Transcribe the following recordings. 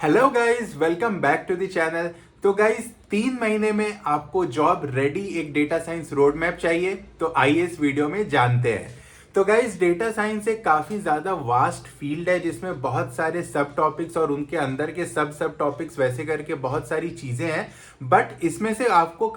Hello guys, welcome back to the channel. तो guys, 3 महीने में आपको जॉब रेडी एक डेटा साइंस रोड मैप चाहिए। तो आइए इस वीडियो में जानते हैं। तो गाइस, डेटा साइंस एक काफी ज्यादा वास्ट फील्ड है जिसमें बहुत सारे सब टॉपिक्स और उनके अंदर के सब सब टॉपिक्स वैसे करके बहुत सारी चीजें हैं। बट इसमें से आपको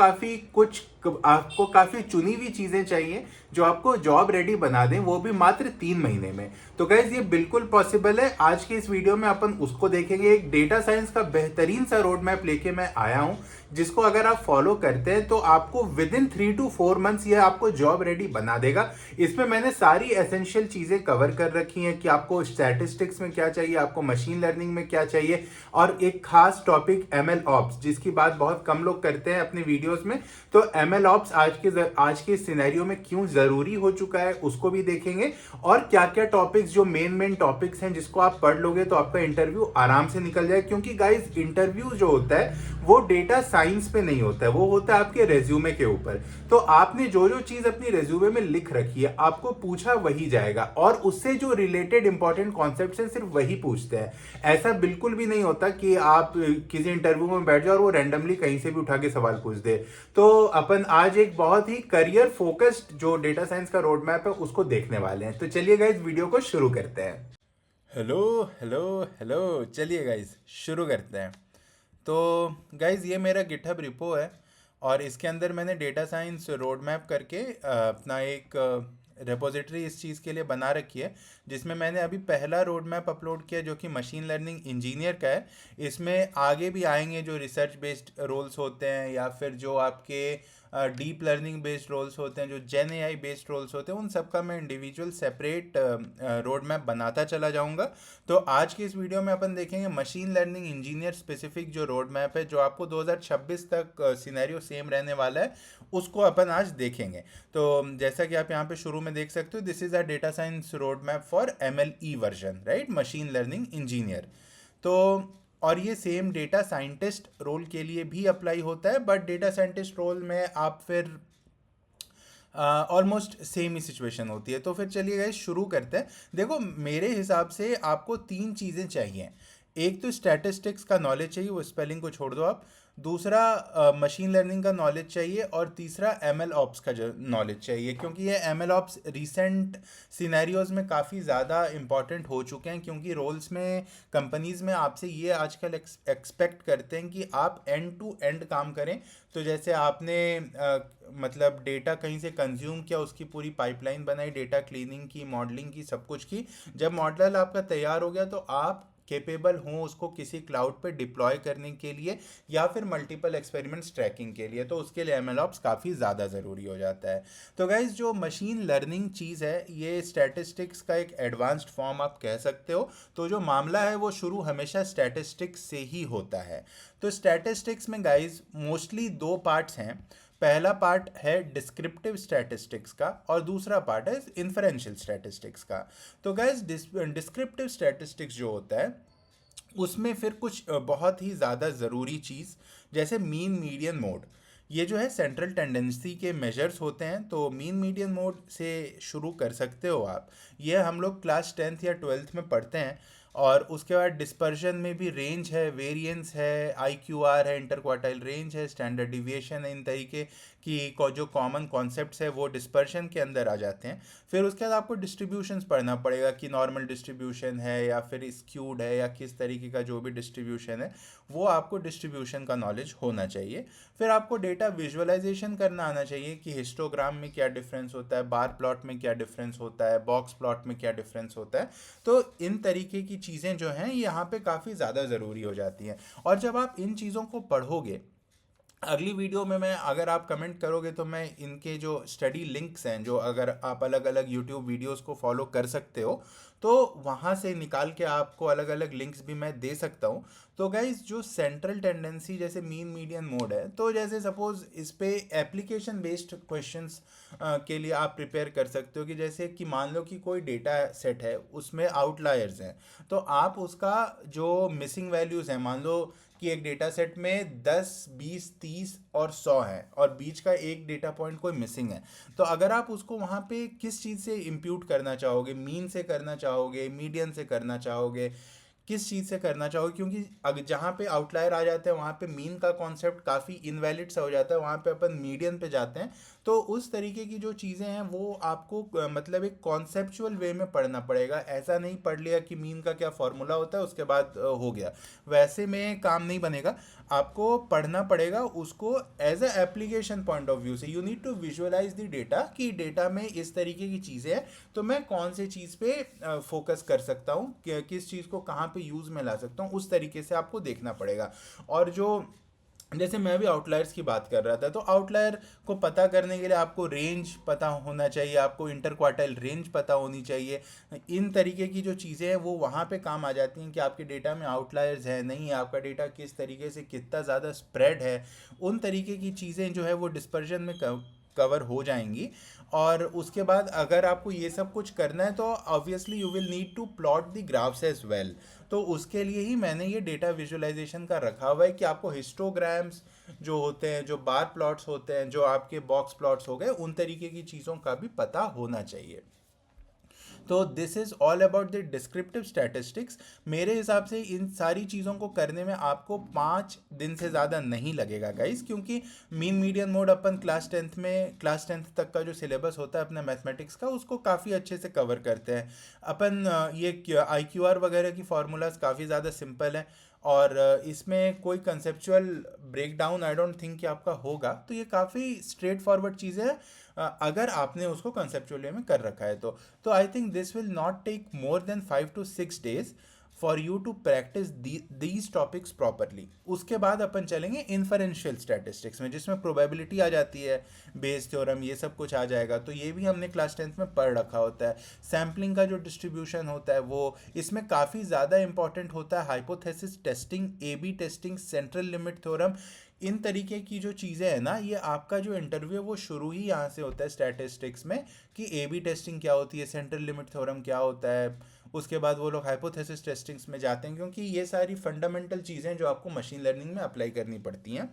काफी चुनी हुई चीजें चाहिए जो आपको जॉब रेडी बना दें, वो भी मात्र 3 महीने में। तो गाइज, ये बिल्कुल पॉसिबल है। आज के इस वीडियो में अपन उसको देखेंगे। एक डेटा साइंस का बेहतरीन सा रोड मैप लेके मैं आया हूं, जिसको अगर आप फॉलो करते हैं तो आपको विद इन 3 to 4 मंथ्स ये आपको जॉब रेडी बना देगा। इसमें मैंने सारी एसेंशियल चीजें कवर कर रखी हैं कि आपको स्टैटिस्टिक्स में क्या चाहिए, आपको मशीन लर्निंग में क्या चाहिए, और एक खास टॉपिक एमएल ऑप्स, जिसकी बात बहुत कम लोग करते हैं अपने वीडियोस में। तो एमएल ऑप्स आज के सिनेरियो में क्यों जरूरी हो चुका है उसको भी देखेंगे। और क्या क्या टॉपिक्स जो मेन टॉपिक्स हैं जिसको आप पढ़ लोगे तो आपका इंटरव्यू आराम से निकल जाए। क्योंकि गाइस, इंटरव्यू जो होता है वो डेटा साइंस पे नहीं होता है, वो होता है आपके रेज्यूमे के ऊपर। तो आपने जो जो चीज अपनी रेज्यूमे में लिख रखी है, आपको पूछा वही जाएगा, और उससे जो रिलेटेड इंपॉर्टेंट कॉन्सेप्ट हैं सिर्फ वही पूछते हैं। ऐसा बिल्कुल भी नहीं होता कि आप किसी इंटरव्यू में बैठ जाओ और वो रैंडमली कहीं से भी उठा के सवाल पूछ दे। तो अपन आज एक बहुत ही करियर फोकस्ड जो डेटा साइंस का रोड मैप है उसको देखने वाले हैं। तो चलिए गाइस, वीडियो को शुरू करते हैं। हेलो हेलो हेलो, चलिए गाइस शुरू करते हैं। तो गाइज, ये मेरा गिटहब रिपो है और इसके अंदर मैंने डेटा साइंस रोड मैप करके अपना एक रेपोजिटरी इस चीज़ के लिए बना रखी है, जिसमें मैंने अभी पहला रोड मैप अपलोड किया जो कि मशीन लर्निंग इंजीनियर का है। इसमें आगे भी आएंगे जो रिसर्च बेस्ड रोल्स होते हैं, या फिर जो आपके डीप लर्निंग बेस्ड रोल्स होते हैं, जो जेन एआई बेस्ड रोल्स होते हैं, उन सब का मैं इंडिविजुअल सेपरेट रोड मैप बनाता चला जाऊंगा। तो आज की इस वीडियो में अपन देखेंगे मशीन लर्निंग इंजीनियर स्पेसिफिक जो रोड मैप है, जो आपको 2026 तक सिनेरियो सेम रहने वाला है, उसको अपन आज देखेंगे। तो जैसा कि आप यहाँ पे शुरू में देख सकते हो, this is a data science road map for MLE version, right, machine learning engineer. तो और ये सेम डेटा साइंटिस्ट रोल के लिए भी अप्लाई होता है, बट डेटा साइंटिस्ट रोल में आप फिर ऑलमोस्ट सेम ही सिचुएशन होती है। तो फिर चलिए गाइस शुरू करते हैं। देखो, मेरे हिसाब से आपको तीन चीज़ें चाहिए। एक तो स्टैटिस्टिक्स का नॉलेज चाहिए, वो स्पेलिंग को छोड़ दो आप। दूसरा मशीन लर्निंग का नॉलेज चाहिए, और तीसरा एमएल ऑप्स का जो नॉलेज चाहिए, क्योंकि ये एमएल ऑप्स रिसेंट सिनेरियोज में काफ़ी ज़्यादा इंपॉर्टेंट हो चुके हैं। क्योंकि रोल्स में कंपनीज में आपसे ये आजकल एक्सपेक्ट करते हैं कि आप एंड टू एंड काम करें। तो जैसे आपने मतलब डेटा कहीं से कंज्यूम किया, उसकी पूरी पाइपलाइन बनाई, डेटा क्लीनिंग की, मॉडलिंग की, सब कुछ की। जब मॉडल आपका तैयार हो गया तो आप केपेबल हों उसको किसी क्लाउड पे डिप्लॉय करने के लिए, या फिर मल्टीपल एक्सपेरिमेंट्स ट्रैकिंग के लिए, तो उसके लिए एमएलऑप्स काफ़ी ज़्यादा ज़रूरी हो जाता है। तो गाइज, जो मशीन लर्निंग चीज़ है, ये स्टैटिस्टिक्स का एक एडवांस्ड फॉर्म आप कह सकते हो। तो जो मामला है वो शुरू हमेशा स्टैटिस्टिक्स से ही होता है। तो स्टैटिस्टिक्स में गाइज मोस्टली दो पार्ट्स हैं। पहला पार्ट है डिस्क्रिप्टिव स्टैटिस्टिक्स का, और दूसरा पार्ट है इन्फरेंशियल स्टैटिस्टिक्स का। तो गैस, डिस्क्रिप्टिव स्टैटिस्टिक्स जो होता है उसमें फिर कुछ बहुत ही ज़्यादा ज़रूरी चीज़, जैसे मीन मीडियन मोड, ये जो है सेंट्रल टेंडेंसी के मेजर्स होते हैं। तो मीन मीडियन मोड से शुरू कर सकते हो आप। ये हम लोग क्लास 10th या 12th में पढ़ते हैं। और उसके बाद डिस्पर्शन में भी रेंज है, वेरिएंस है, आई क्यू आर है, इंटर क्वार्टाइल रेंज है, स्टैंडर्ड डिविएशन है। इन तरीके की जो कॉमन कॉन्सेप्ट्स है वो डिस्पर्शन के अंदर आ जाते हैं। फिर उसके बाद आपको डिस्ट्रीब्यूशंस पढ़ना पड़ेगा कि नॉर्मल डिस्ट्रीब्यूशन है या फिर स्क्यूड है, या किस तरीके का जो भी डिस्ट्रीब्यूशन है वो आपको डिस्ट्रीब्यूशन का नॉलेज होना चाहिए। फिर आपको डेटा विजुअलाइजेशन करना आना चाहिए कि हिस्टोग्राम में क्या डिफरेंस होता है, बार प्लॉट में क्या डिफरेंस होता है, बॉक्स प्लॉट में क्या डिफरेंस होता है। तो इन तरीके की चीज़ें जो हैं यहाँ पे काफ़ी ज़्यादा ज़रूरी हो जाती हैं। और जब आप इन चीज़ों को पढ़ोगे, अगली वीडियो में मैं, अगर आप कमेंट करोगे तो मैं इनके जो स्टडी लिंक्स हैं, जो अगर आप अलग अलग यूट्यूब वीडियोस को फॉलो कर सकते हो, तो वहाँ से निकाल के आपको अलग अलग लिंक्स भी मैं दे सकता हूँ। तो गाइज, जो सेंट्रल टेंडेंसी जैसे मीन मीडियन मोड है, तो जैसे सपोज इस पे एप्लीकेशन बेस्ड क्वेश्चंस के लिए आप प्रिपेयर कर सकते हो। कि जैसे कि मान लो कि कोई डेटा सेट है, उसमें आउटलायर्स हैं, तो आप उसका जो मिसिंग वैल्यूज़ हैं, मान लो कि एक डेटा सेट में 10, 20, 30 और 100 है, और बीच का एक डेटा पॉइंट कोई मिसिंग है। तो अगर आप उसको वहाँ पे किस चीज़ से इम्प्यूट करना चाहोगे, मीन से करना चाहोगे, मीडियन से करना चाहोगे, किस चीज़ से करना चाहोगे, क्योंकि अगर जहाँ पे आउटलायर आ जाते हैं वहाँ पे मीन का कॉन्सेप्ट काफ़ी इनवैलिड सा हो जाता है, वहाँ पे अपन मीडियन पे जाते हैं। तो उस तरीके की जो चीज़ें हैं वो आपको मतलब एक कॉन्सेप्चुअल वे में पढ़ना पड़ेगा। ऐसा नहीं पढ़ लिया कि मीन का क्या फॉर्मूला होता है उसके बाद हो गया, वैसे में काम नहीं बनेगा। आपको पढ़ना पड़ेगा उसको as a application point of view से। You need to visualise the data कि डेटा में इस तरीके की चीज़ें हैं, तो मैं कौन से चीज़ पे फोकस कर सकता हूँ, किस चीज़ को कहाँ पे यूज़ में ला सकता हूँ, उस तरीके से आपको देखना पड़ेगा। और जो जैसे मैं भी आउटलायर्स की बात कर रहा था, तो आउटलायर को पता करने के लिए आपको रेंज पता होना चाहिए, आपको इंटर क्वार्टाइल रेंज पता होनी चाहिए। इन तरीके की जो चीज़ें हैं वो वहाँ पे काम आ जाती हैं कि आपके डेटा में आउटलायर्स है नहीं है, आपका डेटा किस तरीके से कितना ज़्यादा स्प्रेड है। उन तरीके की चीज़ें जो है वो डिस्पर्जन में कवर हो जाएंगी। और उसके बाद अगर आपको ये सब कुछ करना है तो obviously you will need to plot the graphs as well. तो उसके लिए ही मैंने ये डेटा विजुअलाइजेशन का रखा हुआ है कि आपको हिस्टोग्राम्स जो होते हैं, जो बार प्लॉट्स होते हैं, जो आपके बॉक्स प्लॉट्स हो गए, उन तरीके की चीज़ों का भी पता होना चाहिए। तो this is all about the descriptive statistics. मेरे हिसाब से इन सारी चीज़ों को करने में आपको 5 दिन से ज़्यादा नहीं लगेगा गाइस, क्योंकि मीन मीडियन मोड अपन क्लास टेंथ तक का जो सिलेबस होता है अपने मैथमेटिक्स का, उसको काफ़ी अच्छे से कवर करते हैं अपन। ये IQR वगैरह की फार्मूलाज काफ़ी ज़्यादा सिंपल है, और इसमें कोई conceptual breakdown I don't think कि आपका होगा। तो ये काफ़ी स्ट्रेट फॉरवर्ड चीज़ें हैं अगर आपने उसको कंसेप्चुअल वे में कर रखा है तो I think this will not take more than 5 to 6 days for you to practise these topics properly. उसके बाद अपन चलेंगे इन्फरेंशियल स्टैटिस्टिक्स में, जिसमें प्रोबेबिलिटी आ जाती है, बेस थ्योरम, ये सब कुछ आ जाएगा। तो ये भी हमने क्लास टेंथ में पढ़ रखा होता है। सैम्पलिंग का जो डिस्ट्रीब्यूशन होता है वो इसमें काफ़ी ज़्यादा इंपॉर्टेंट होता है। Hypothesis testing, AB testing, central limit theorem, इन तरीके की जो चीज़ें हैं ना, ये आपका जो इंटरव्यू है वो शुरू ही यहाँ से होता है स्टैटिस्टिक्स में, कि AB टेस्टिंग क्या होती है, सेंट्रल लिमिट थ्योरम क्या होता है। उसके बाद वो लोग हाइपोथेसिस टेस्टिंग्स में जाते हैं, क्योंकि ये सारी फंडामेंटल चीज़ें जो आपको मशीन लर्निंग में अप्लाई करनी पड़ती हैं।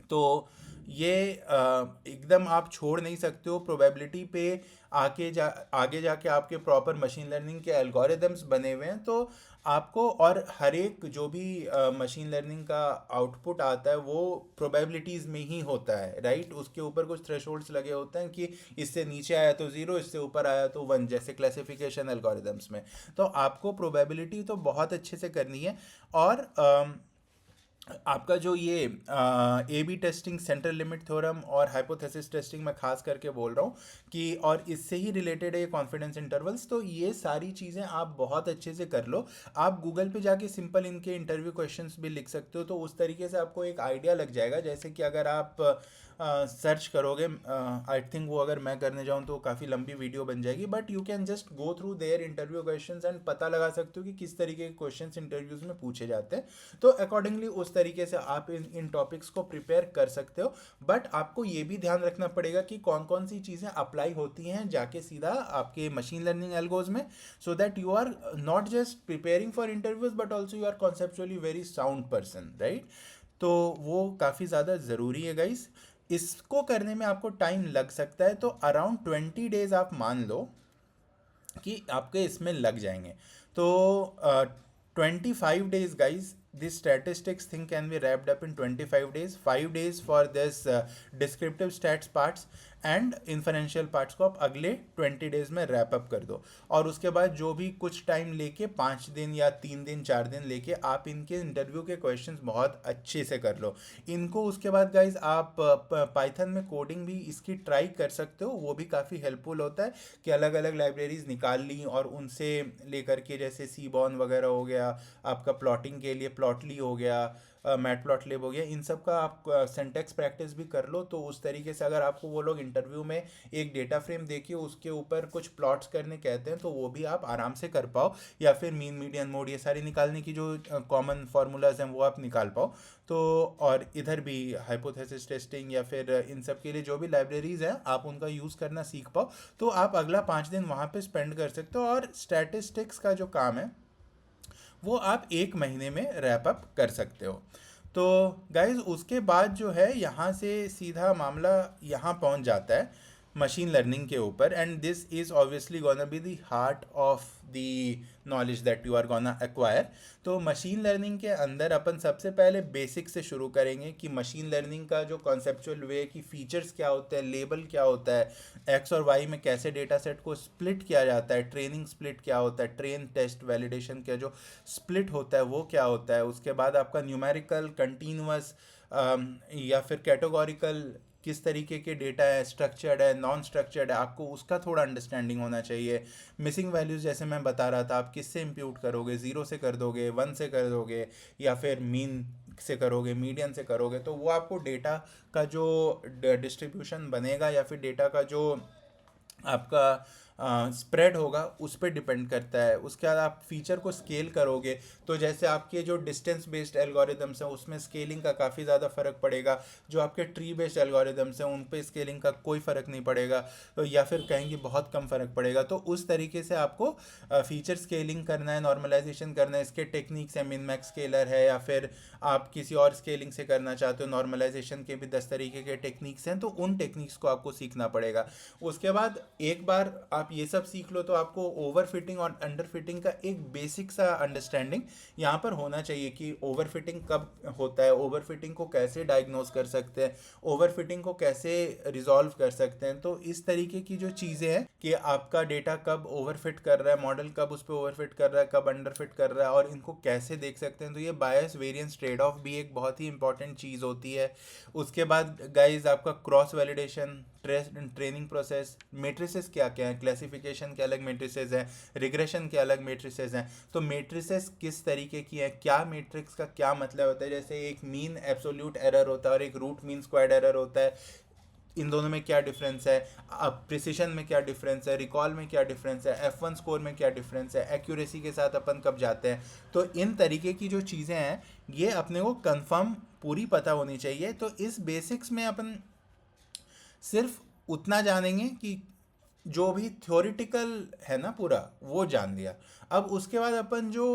तो ये एकदम आप छोड़ नहीं सकते हो। प्रोबेबिलिटी पे आगे जाके आपके प्रॉपर मशीन लर्निंग के एल्गोरिदम्स बने हुए हैं, तो आपको और हर एक जो भी मशीन लर्निंग का आउटपुट आता है वो प्रोबेबिलिटीज़ में ही होता है, राइट। उसके ऊपर कुछ थ्रेशोल्ड्स लगे होते हैं कि इससे नीचे आया तो 0, इससे ऊपर आया तो 1, जैसे क्लासिफिकेशन एल्गोरिदम्स में। तो आपको प्रोबेबिलिटी तो बहुत अच्छे से करनी है। और आपका जो ये AB testing, central limit theorem और हाइपोथेसिस टेस्टिंग मैं खास करके बोल रहा हूँ कि, और इससे ही रिलेटेड है कॉन्फिडेंस इंटरवल्स, तो ये सारी चीज़ें आप बहुत अच्छे से कर लो। आप गूगल पे जाके सिंपल इनके इंटरव्यू क्वेश्चंस भी लिख सकते हो, तो उस तरीके से आपको एक आइडिया लग जाएगा। जैसे कि अगर आप सर्च करोगे, आई थिंक वो अगर मैं करने जाऊँ तो काफ़ी लंबी वीडियो बन जाएगी, but you can just go through their interview questions and पता लगा सकते हो कि किस तरीके के क्वेश्चंस इंटरव्यूज़ में पूछे जाते हैं। तो अकॉर्डिंगली उस तरीके से आप इन टॉपिक्स को प्रिपेयर कर सकते हो। बट आपको ये भी ध्यान रखना पड़ेगा कि कौन कौन सी चीज़ें अप्लाई होती हैं जाके सीधा आपके मशीन लर्निंग एल्गोज में, so that you are not just preparing for interviews but also you are conceptually very sound person, right. तो वो काफ़ी ज़्यादा ज़रूरी है गाइस। इसको करने में आपको टाइम लग सकता है, तो अराउंड 20 days आप मान लो कि आपके इसमें लग जाएंगे। तो 25 days guys, this statistics thing can be wrapped up in 25 days, 5 days for this descriptive stats parts and inferential parts को आप अगले 20 days में रैप अप कर दो। और उसके बाद जो भी कुछ टाइम लेके 5 दिन या 3 दिन 4 दिन लेके आप इनके इंटरव्यू के क्वेश्चंस बहुत अच्छे से कर लो इनको। उसके बाद गाइज आप पाइथन में कोडिंग भी इसकी ट्राई कर सकते हो, वो भी काफ़ी हेल्पफुल होता है कि अलग अलग लाइब्रेरीज निकाल ली और उनसे लेकर के, जैसे सीबॉन वगैरह हो गया आपका प्लॉटिंग के लिए, प्लॉटली हो गया, मैटप्लॉटलिब हो गया, इन सब का आप सिंटैक्स प्रैक्टिस भी कर लो। तो उस तरीके से अगर आपको वो लोग इंटरव्यू में एक डेटा फ्रेम देके उसके ऊपर कुछ प्लॉट्स करने कहते हैं तो वो भी आप आराम से कर पाओ, या फिर मीन मीडियन मोड ये सारी निकालने की जो कॉमन फार्मूलाज हैं वो आप निकाल पाओ। तो और इधर भी हाइपोथेसिस टेस्टिंग या फिर इन सब के लिए जो भी लाइब्रेरीज हैं आप उनका यूज़ करना सीख पाओ, तो आप अगला 5 दिन वहाँ पे स्पेंड कर सकते हो। और स्टैटिस्टिक्स का जो काम है वो आप 1 महीने में रैप अप कर सकते हो। तो गाइज उसके बाद जो है यहाँ से सीधा मामला यहाँ पहुँच जाता है मशीन लर्निंग के ऊपर, and this is obviously gonna be the heart of the knowledge that you are gonna acquire. तो मशीन लर्निंग के अंदर अपन सबसे पहले बेसिक से शुरू करेंगे कि मशीन लर्निंग का जो कॉन्सेप्चुअल वे की फीचर्स क्या होते हैं, लेबल क्या होता है, एक्स और वाई में कैसे डेटा सेट को स्प्लिट किया जाता है, ट्रेनिंग स्प्लिट क्या होता है, ट्रेन टेस्ट वैलिडेशन का जो स्प्लिट होता है वो क्या होता है। उसके बाद आपका न्यूमेरिकल, कंटिन्यूअस या फिर कैटेगोरिकल किस तरीके के डेटा है, स्ट्रक्चर्ड है, नॉन स्ट्रक्चर्ड है, आपको उसका थोड़ा अंडरस्टैंडिंग होना चाहिए। मिसिंग वैल्यूज़ जैसे मैं बता रहा था, आप किससे इम्प्यूट करोगे, ज़ीरो से कर दोगे, वन से कर दोगे, या फिर मीन से करोगे, मीडियन से करोगे, तो वो आपको डेटा का जो डिस्ट्रीब्यूशन बनेगा या फिर डेटा का जो आपका स्प्रेड होगा उस पर डिपेंड करता है। उसके बाद आप फीचर को स्केल करोगे, तो जैसे आपके जो डिस्टेंस बेस्ड एल्गोरिदम्स हैं उसमें स्केलिंग का काफ़ी ज़्यादा फ़र्क पड़ेगा, जो आपके ट्री बेस्ड एल्गोरिदम्स हैं उन पे स्केलिंग का कोई फ़र्क नहीं पड़ेगा, तो या फिर कहेंगे बहुत कम फ़र्क पड़ेगा। तो उस तरीके से आपको फीचर स्केलिंग करना है, नॉर्मलाइजेशन करना है। इसके टेक्निक्स है, मिन मैक्स स्केलर है, या फिर आप किसी और स्केलिंग से करना चाहते हो, नॉर्मलाइजेशन के भी 10 तरीके के टेक्निक्स हैं, तो उन टेक्निक्स को आपको सीखना पड़ेगा। उसके बाद एक बार आप ये सब सीख लो तो आपको ओवर फिटिंग और अंडर फिटिंग का एक बेसिक सा अंडरस्टैंडिंग यहाँ पर होना चाहिए कि ओवर फिटिंग कब होता है, ओवर फिटिंग को कैसे डायग्नोज कर सकते हैं, ओवर फिटिंग को कैसे रिजॉल्व कर सकते हैं। तो इस तरीके की जो चीज़ें हैं कि आपका डेटा कब ओवर फिट कर रहा है, मॉडल कब उस पर ओवर फिट कर रहा है, कब अंडर फिट कर रहा है, और इनको कैसे देख सकते हैं। तो ये बायस वेरिएंस ट्रेड ऑफ भी एक बहुत ही इंपॉर्टेंट चीज़ होती है। उसके बाद गाइज आपका cross validation, training process, matrices क्या क्या है, क्लासिफिकेशन के अलग मेट्रिसेस हैं, रिग्रेशन के अलग मेट्रिसेस हैं। तो मेट्रिसेस किस तरीके की है, क्या मेट्रिक्स का क्या मतलब होता है, जैसे एक मीन एब्सोल्यूट एरर होता है और एक रूट मीन स्क्वायर्ड एरर होता है, इन दोनों में क्या डिफरेंस है, अब प्रिसीशन में क्या डिफरेंस है, रिकॉल में क्या डिफरेंस है, F1 स्कोर में क्या डिफरेंस है, एक्यूरेसी के साथ अपन कब जाते हैं। तो इन तरीके की जो चीज़ें हैं ये अपने को कंफर्म पूरी पता होनी चाहिए। तो इस बेसिक्स में अपन सिर्फ उतना जानेंगे कि जो भी थ्योरेटिकल है ना पूरा वो जान लिया। अब उसके बाद अपन जो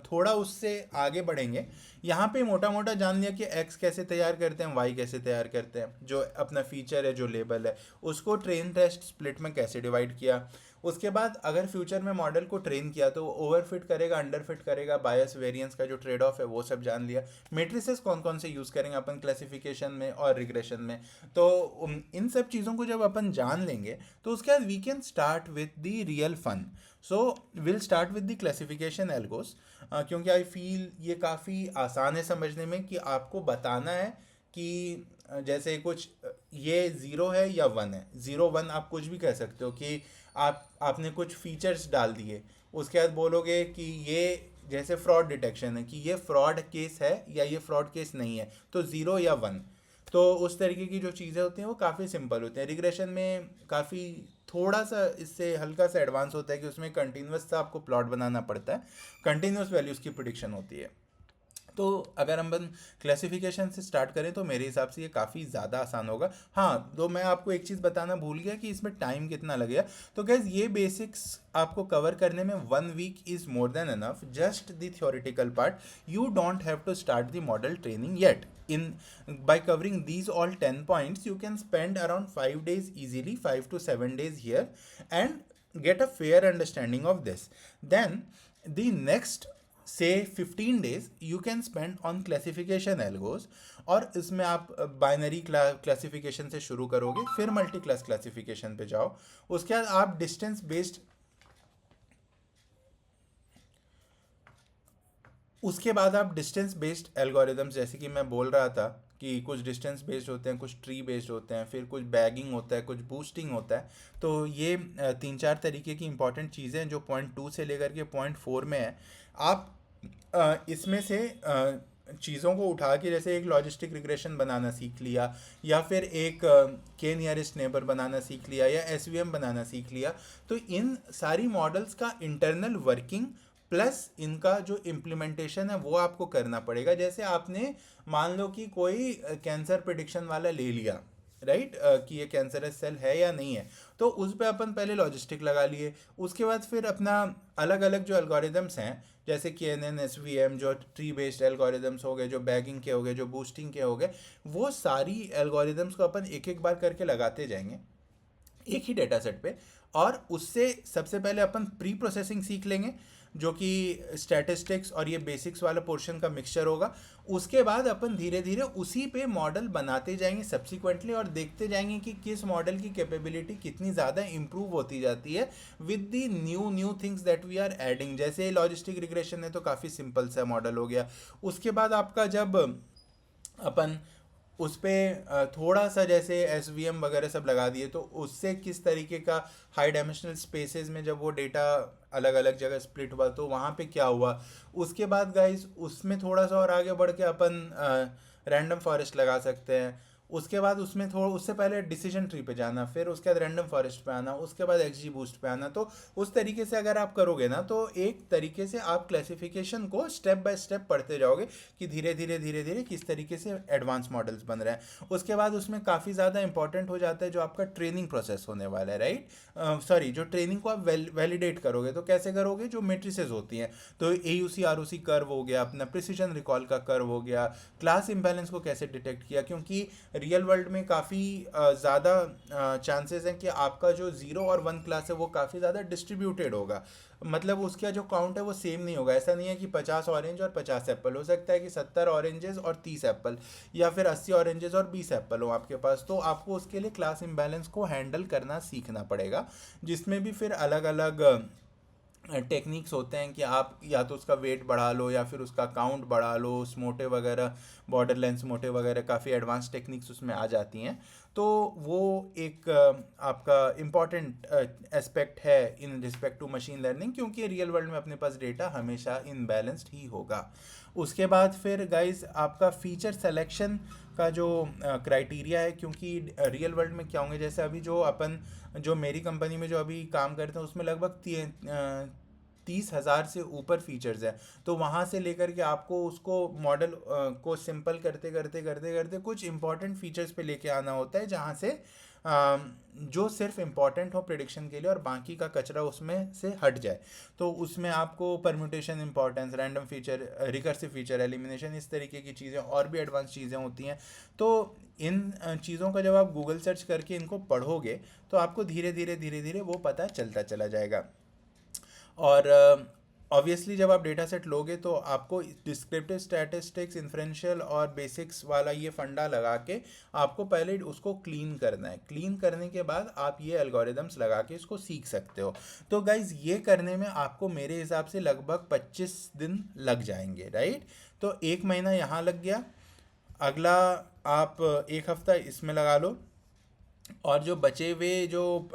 थोड़ा उससे आगे बढ़ेंगे, यहाँ पे मोटा मोटा जान लिया कि एक्स कैसे तैयार करते हैं, वाई कैसे तैयार करते हैं, जो अपना फीचर है, जो लेबल है, उसको ट्रेन टेस्ट स्प्लिट में कैसे डिवाइड किया। उसके बाद अगर फ्यूचर में मॉडल को ट्रेन किया तो वो ओवर फिट करेगा, अंडर फिट करेगा, बायस वेरिएंस का जो ट्रेड ऑफ है वो सब जान लिया। मेट्रिसेस कौन कौन से यूज़ करेंगे अपन क्लासिफिकेशन में और रिग्रेशन में। तो इन सब चीज़ों को जब अपन जान लेंगे तो उसके बाद we can start with the real fun. So will start with the classification algos, क्योंकि आई फील ये काफ़ी आसान है समझने में कि आपको बताना है कि जैसे कुछ ये ज़ीरो है या वन है, ज़ीरो वन आप कुछ भी कह सकते हो कि आपने कुछ फीचर्स डाल दिए, उसके बाद बोलोगे कि ये जैसे फ्रॉड डिटेक्शन है कि ये फ्रॉड केस है या ये फ्रॉड केस नहीं है, तो ज़ीरो या वन। तो उस तरीके की जो चीज़ें होती हैं वो काफ़ी सिंपल होती हैं। रिग्रेशन में काफ़ी थोड़ा सा इससे हल्का सा एडवांस होता है कि उसमें कंटिन्यूस सा आपको प्लॉट बनाना पड़ता है, कंटिन्यूस वैल्यूज़ की प्रिडिक्शन होती है। तो अगर हम क्लासिफिकेशन से स्टार्ट करें तो मेरे हिसाब से ये काफ़ी ज़्यादा आसान होगा। हाँ, तो मैं आपको एक चीज़ बताना भूल गया कि इसमें टाइम कितना लगेगा। तो गैस ये बेसिक्स आपको कवर करने में 1 week is more than enough, just the theoretical part. You don't have to start the model training yet. In by covering these all 10 points you can spend around 5 days easily, 5 to 7 days here, and get a fair understanding of this. Then the next say 15 days you can spend on classification algos, और इसमें आप binary classification से शुरू करोगे, फिर multi class classification पे जाओ। उसके बाद आप डिस्टेंस बेस्ड, उसके बाद आप डिस्टेंस बेस्ड एल्गोरिदम्स, जैसे कि मैं बोल रहा था कि कुछ डिस्टेंस बेस्ड होते हैं, कुछ ट्री बेस्ड होते हैं, फिर कुछ बैगिंग होता है, कुछ बूस्टिंग होता है। तो ये 3-4 तरीके की इंपॉर्टेंट चीज़ें हैं जो पॉइंट 2 से लेकर के पॉइंट 4 में है। आप इसमें से चीज़ों को उठा के जैसे एक लॉजिस्टिक रिग्रेशन बनाना सीख लिया, या फिर एक के नियरेस्ट नेबर बनाना सीख लिया, या एसवीएम बनाना सीख लिया। तो इन सारी मॉडल्स का इंटरनल वर्किंग प्लस इनका जो इम्प्लीमेंटेशन है वो आपको करना पड़ेगा। जैसे आपने मान लो कि कोई कैंसर प्रिडिक्शन वाला ले लिया, राइट, कि ये कैंसरस सेल है या नहीं है, तो उस पर अपन पहले लॉजिस्टिक लगा लिए। उसके बाद फिर अपना अलग अलग जो एल्गोरिदम्स हैं, जैसे कि एन एस वी एम, जो ट्री बेस्ड एल्गोरिदम्स हो गए, जो बैगिंग के हो गए, जो बूस्टिंग के हो गए, वो सारी एल्गोरिदम्स को अपन एक एक बार करके लगाते जाएंगे। एक ही डेटा सेट पे। और उससे सबसे पहले अपन प्री प्रोसेसिंग सीख लेंगे, जो कि स्टैटिस्टिक्स और ये बेसिक्स वाला पोर्शन का मिक्सचर होगा। उसके बाद अपन धीरे धीरे उसी पे मॉडल बनाते जाएंगे सब्सिक्वेंटली, और देखते जाएंगे कि किस मॉडल की कैपेबिलिटी कितनी ज़्यादा इंप्रूव होती जाती है with the new new things that we are adding. जैसे लॉजिस्टिक रिग्रेशन है तो काफ़ी सिंपल सा मॉडल हो गया। उसके बाद आपका जब अपन उस पर थोड़ा सा जैसे एस वी एम वगैरह सब लगा दिए, तो उससे किस तरीके का हाई डायमेंशनल स्पेसेस में जब वो डेटा अलग अलग जगह स्प्लिट हुआ तो वहाँ पे क्या हुआ। उसके बाद गाइस उसमें थोड़ा सा और आगे बढ़ के अपन रैंडम फॉरेस्ट लगा सकते हैं। उसके बाद उसमें थोड़ा, उससे पहले डिसीजन ट्री पे जाना, फिर उसके बाद रैंडम फॉरेस्ट पे आना, उसके बाद एक्सजी बूस्ट पे आना। तो उस तरीके से अगर आप करोगे ना, तो एक तरीके से आप क्लासिफिकेशन को स्टेप बाय स्टेप पढ़ते जाओगे कि धीरे धीरे धीरे धीरे किस तरीके से एडवांस मॉडल्स बन रहे हैं। उसके बाद उसमें काफ़ी ज़्यादा इंपॉर्टेंट हो जाता है जो आपका ट्रेनिंग प्रोसेस होने वाला है, राइट। सॉरी, जो ट्रेनिंग को आप वैलिडेट करोगे तो कैसे करोगे, जो मेट्रिसेस होती हैं, तो A U C R O C curve हो गया, अपना प्रिसीजन रिकॉल का कर्व हो गया, क्लास इम्बैलेंस को कैसे डिटेक्ट किया, क्योंकि रियल वर्ल्ड में काफ़ी ज़्यादा चांसेस हैं कि आपका जो ज़ीरो और वन क्लास है वो काफ़ी ज़्यादा डिस्ट्रीब्यूटेड होगा। मतलब उसका जो काउंट है वो सेम नहीं होगा। ऐसा नहीं है कि 50 ऑरेंज और 50 एप्पल, हो सकता है कि 70 ऑरेंजेस और 30 एप्पल, या फिर 80 ऑरेंजेस और 20 एप्पल हो आपके पास। तो आपको उसके लिए क्लास इम्बैलेंस को हैंडल करना सीखना पड़ेगा, जिसमें भी फिर अलग अलग टेक्निक्स होते हैं कि आप या तो उसका वेट बढ़ा लो या फिर उसका काउंट बढ़ा लो, स्मोटे वगैरह, बॉर्डर लेंस मोटे वगैरह, काफ़ी एडवांस टेक्निक्स उसमें आ जाती हैं। तो वो एक आपका इम्पॉर्टेंट एस्पेक्ट है in respect to machine learning, क्योंकि रियल वर्ल्ड में अपने पास डेटा हमेशा इनबैलेंस्ड ही होगा। उसके बाद फिर गाइस आपका फीचर सिलेक्शन का जो क्राइटेरिया है, क्योंकि रियल वर्ल्ड में क्या होंगे, जैसे अभी जो अपन, जो मेरी कंपनी में जो अभी काम करते हैं उसमें लगभग 30,000 से ऊपर फीचर्स हैं। तो वहाँ से लेकर के आपको उसको मॉडल को सिंपल करते करते करते करते कुछ इंपॉर्टेंट फीचर्स पे लेके आना होता है, जहाँ से जो सिर्फ इम्पॉर्टेंट हो प्रिडिक्शन के लिए और बाकी का कचरा उसमें से हट जाए। तो उसमें आपको permutation, importance, random feature, recursive feature, elimination, इस तरीके की चीज़ें और भी एडवांस चीज़ें होती हैं। तो इन चीज़ों का जब आप गूगल सर्च करके इनको पढ़ोगे तो आपको धीरे धीरे धीरे धीरे वो पता चलता चला जाएगा। और ऑब्वियसली जब आप डेटा सेट लोगे तो आपको डिस्क्रिप्टिव स्टैटिस्टिक्स, इन्फ्रेंशियल और बेसिक्स वाला ये फंडा लगा के आपको पहले उसको क्लीन करना है। क्लीन करने के बाद आप ये एल्गोरिदम्स लगा के इसको सीख सकते हो। तो गाइज ये करने में आपको मेरे हिसाब से लगभग 25 दिन लग जाएंगे, राइट। तो एक महीना यहाँ लग गया, अगला आप एक हफ्ता इसमें लगा लो, और जो बचे हुए जो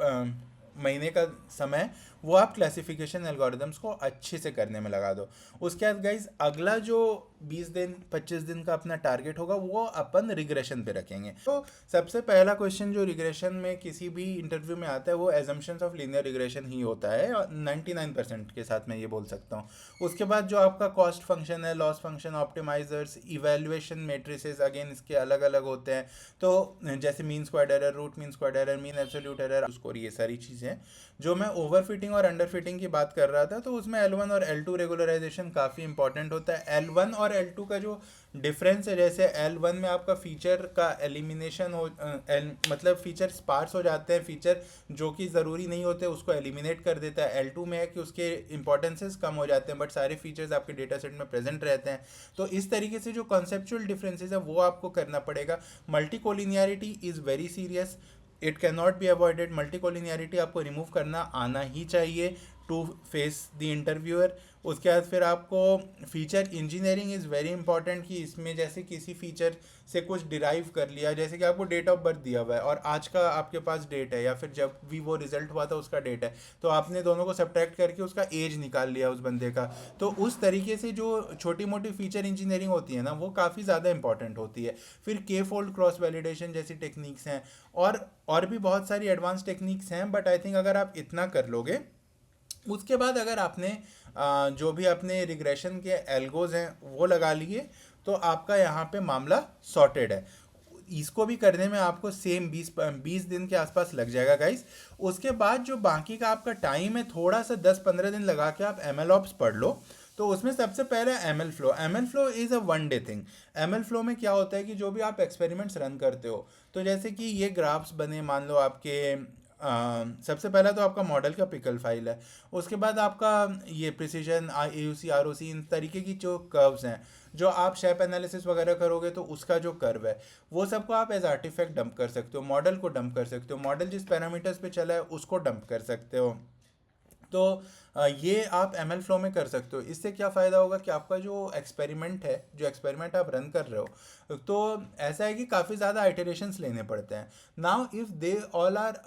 महीने का समय वो आप क्लासिफिकेशन एल्गोरिदम्स को अच्छे से करने में लगा दो। उसके बाद गाइज अगला जो 20 दिन 25 दिन का अपना टारगेट होगा वो अपन रिग्रेशन पे रखेंगे। तो सबसे पहला क्वेश्चन जो रिग्रेशन में किसी भी इंटरव्यू में आता है वो एजम्पशंस ऑफ लीनियर रिग्रेशन ही होता है, 99% के साथ मैं ये बोल सकता हूँ। उसके बाद जो आपका कॉस्ट फंक्शन है, loss function, optimisers, evaluation metrices, again इसके अलग अलग होते हैं। तो जैसे mean squared error, root mean squared error, mean absolute error, score, ये सारी चीज़ें। जो मैं ओवरफिटिंग और अंडर फिटिंग की बात कर रहा था, तो उसमें L1 और L2 रेगुलराइजेशन काफ़ी इंपॉर्टेंट होता है। L1 और L2 का जो डिफरेंस है, जैसे L1 में आपका फीचर का एलिमिनेशन हो, मतलब फीचर स्पार्स हो जाते हैं, फीचर जो कि ज़रूरी नहीं होते उसको एलिमिनेट कर देता है। L2 में है कि उसके इंपॉर्टेंसेस कम हो जाते हैं बट सारे फीचर्स आपके डेटा सेट में प्रेजेंट रहते हैं। तो इस तरीके से जो कॉन्सेप्चुअल डिफरेंसेस है वो आपको करना पड़ेगा। Multicollinearity is very serious, it can not be avoided. Multicollinearity आपको रिमूव करना आना ही चाहिए टू फेस द इंटरव्यूअर। उसके बाद फिर आपको feature engineering is very important, कि इसमें जैसे किसी फीचर से कुछ डिराइव कर लिया, जैसे कि आपको डेट ऑफ बर्थ दिया हुआ है और आज का आपके पास डेट है, या फिर जब भी वो रिजल्ट हुआ था उसका डेट है, तो आपने दोनों को सब्ट्रैक्ट करके उसका एज निकाल लिया उस बंदे का। तो उस तरीके से जो छोटी मोटी फीचर इंजीनियरिंग होती है ना वो काफ़ी ज़्यादा इंपॉर्टेंट होती है। फिर के फोल्ड क्रॉस वैलिडेशन जैसी टेक्निक्स हैं, और भी बहुत सारी एडवांस टेक्निक्स हैं, बट आई थिंक अगर आप इतना कर लोगे, उसके बाद अगर आपने जो भी अपने रिग्रेशन के एल्गोज हैं वो लगा लिए, तो आपका यहाँ पे मामला सॉर्टेड है। इसको भी करने में आपको सेम 20 दिन के आसपास लग जाएगा गाइस। उसके बाद जो बाकी का आपका टाइम है, थोड़ा सा 10-15 दिन लगा के आप एम एल ऑप्स पढ़ लो। तो उसमें सबसे पहले M L flow. M L flow is a one day thing. M L flow में क्या होता है कि जो भी आप एक्सपेरिमेंट्स रन करते हो, तो जैसे कि ये ग्राफ्स बने, मान लो आपके सबसे पहला तो आपका मॉडल का पिकल फाइल है, उसके बाद आपका ये प्रिसीजन AUC ROC इन तरीके की जो कर्व्स हैं, जो आप शेप एनालिसिस वगैरह करोगे तो उसका जो कर्व है वो सबको आप एज आर्टिफैक्ट डंप कर सकते हो, मॉडल को डंप कर सकते हो, मॉडल जिस पैरामीटर्स पे चला है उसको डंप कर सकते हो। तो ये आप ML फ्लो में कर सकते हो। इससे क्या फ़ायदा होगा कि आपका जो एक्सपेरिमेंट है, जो एक्सपेरिमेंट आप रन कर रहे हो, तो ऐसा है कि काफ़ी ज़्यादा आइटरेशंस लेने पड़ते हैं। Now if they all are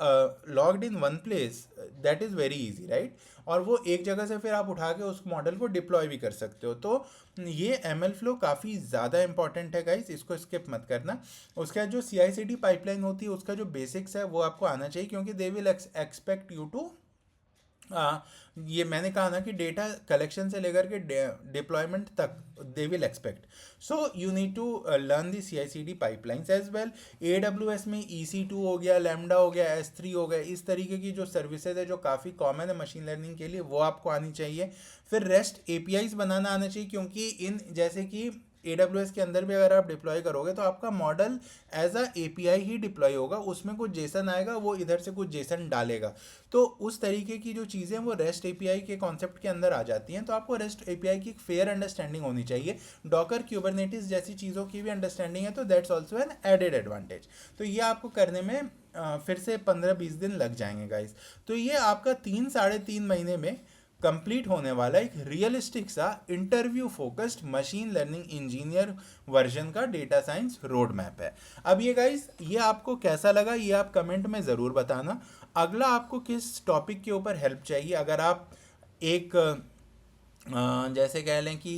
logged in one place, that is very easy, right. और वो एक जगह से फिर आप उठा के उस मॉडल को डिप्लॉय भी कर सकते हो। तो ये ML फ्लो काफ़ी ज़्यादा इंपॉर्टेंट है गाइस, इसको स्किप मत करना। उसके बाद जो CI/CD पाइपलाइन होती है उसका जो बेसिक्स है वो आपको आना चाहिए, क्योंकि they will expect you to ये मैंने कहा ना कि डेटा कलेक्शन से लेकर के डिप्लॉयमेंट तक they will expect. So you need to learn the CI/CD pipelines as well. AWS में EC2 हो गया, लैम्डा हो गया, S3 हो गया, इस तरीके की जो सर्विसेज है जो काफ़ी कॉमन है मशीन लर्निंग के लिए, वो आपको आनी चाहिए। फिर REST APIs बनाना आना चाहिए, क्योंकि इन जैसे कि AWS के अंदर भी अगर आप डिप्लॉय करोगे तो आपका मॉडल एज अ API ही डिप्लॉय होगा, उसमें कुछ जेसन आएगा, वो इधर से कुछ जेसन डालेगा। तो उस तरीके की जो चीज़ें वो REST API के कॉन्सेप्ट के अंदर आ जाती हैं। तो आपको REST API की एक फेयर अंडरस्टैंडिंग होनी चाहिए। डॉकर क्यूबरनेटिस जैसी चीज़ों की भी अंडरस्टैंडिंग है, तो that's also an added advantage. तो ये आपको करने में फिर से 15-20 दिन लग जाएंगे गाइस। तो ये आपका 3-3.5 महीने में कंप्लीट होने वाला एक रियलिस्टिक सा interview focused machine learning engineer version का डेटा साइंस रोड मैप है। अब ये गाइस, ये आपको कैसा लगा ये आप कमेंट में ज़रूर बताना। अगला आपको किस टॉपिक के ऊपर हेल्प चाहिए, अगर आप एक जैसे कह लें कि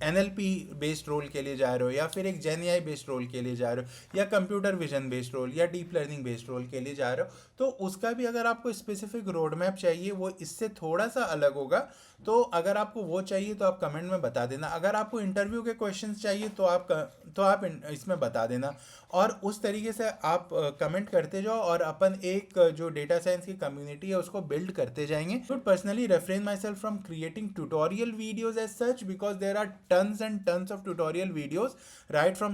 NLP बेस्ड रोल के लिए जा रहे हो, या फिर एक जेन AI बेस्ड रोल के लिए जा रहे हो, या कंप्यूटर विजन बेस्ड रोल, या डीप लर्निंग बेस्ड रोल के लिए जा रहे हो, तो उसका भी अगर आपको स्पेसिफिक रोड मैप चाहिए, वो इससे थोड़ा सा अलग होगा। तो अगर आपको वो चाहिए तो आप कमेंट में बता देना। अगर आपको इंटरव्यू के क्वेश्चंस चाहिए तो आप इसमें बता देना। और उस तरीके से आप कमेंट करते जाओ, और अपन एक जो डेटा साइंस की कम्युनिटी है उसको बिल्ड करते जाएंगे। Would personally refrain myself from creating tutorial videos as such, because there are tons and tons of tutorial videos right from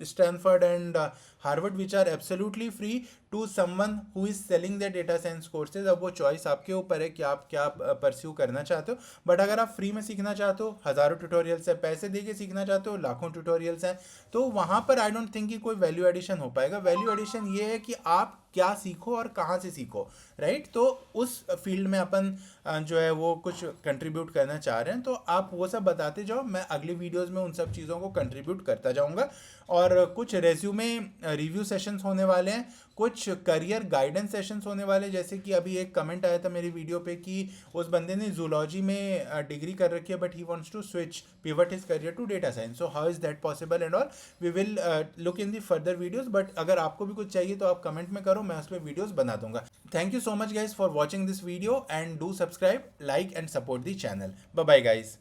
Stanford and Harvard, which are absolutely free to someone who is selling their data science courses। अब वो choice आपके ऊपर है कि आप क्या pursue करना चाहते हो। बट अगर आप फ्री में सीखना चाहते हो, हज़ारों ट्यूटोरियल्स है, पैसे दे के सीखना चाहते हो, लाखों ट्यूटोरियल्स हैं, तो वहाँ पर आई डोंट थिंक कि कोई वैल्यू एडिशन हो पाएगा। वैल्यू एडिशन ये है कि आप क्या सीखो और कहाँ से सीखो, राइट। तो उस फील्ड में अपन जो है वो कुछ कंट्रीब्यूट करना चाह रहे हैं, तो आप वो सब बताते जाओ, मैं अगली वीडियोस में उन सब चीज़ों को कंट्रीब्यूट करता जाऊंगा। और कुछ रेज्यूमे रिव्यू सेशंस होने वाले हैं, कुछ करियर गाइडेंस सेशंस होने वाले। जैसे कि अभी एक कमेंट आया था मेरी वीडियो पे कि उस बंदे ने जूलॉजी में डिग्री कर रखी है, but he wants to switch pivot his career to data science. So how is that possible and all, we will look in the further videos. But अगर आपको भी कुछ चाहिए तो आप कमेंट में करो, मैं उस पर वीडियोस बना दूंगा। Thank you so much guys for watching this video, and do subscribe, like and support the channel. Bye bye guys.